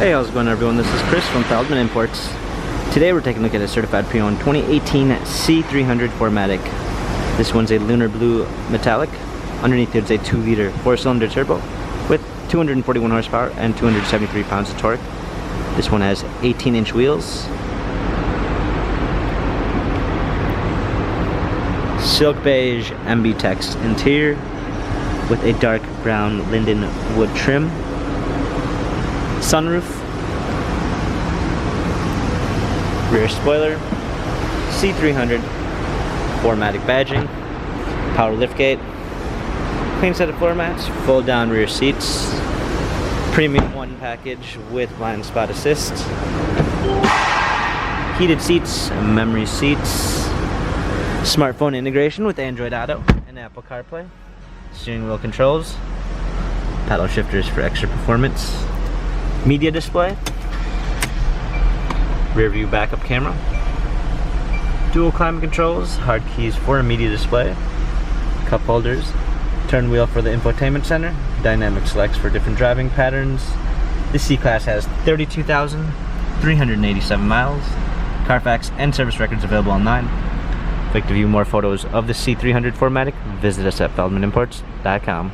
Hey, how's it going everyone? This is Chris from Feldmann Imports. Today we're taking a look at a certified pre-owned 2018 C300 4MATIC. This one's a lunar blue metallic. Underneath it's a 2-liter 4-cylinder turbo with 241 horsepower and 273 pounds of torque. This one has 18-inch wheels. Silk beige MB text interior with a dark brown linden wood trim. Sunroof, rear spoiler, C300 4MATIC badging, power liftgate, clean set of floor mats, fold down rear seats, premium 1 package with blind spot assist, heated seats, memory seats, smartphone integration with Android Auto and Apple CarPlay, steering wheel controls, paddle shifters for extra performance, media display, rear view backup camera, dual climate controls, hard keys for a media display, cup holders, turn wheel for the infotainment center, dynamic selects for different driving patterns. This C-Class has 32,387 miles, Carfax and service records available online. If you'd like to view more photos of the C300 4MATIC, visit us at feldmanimports.com.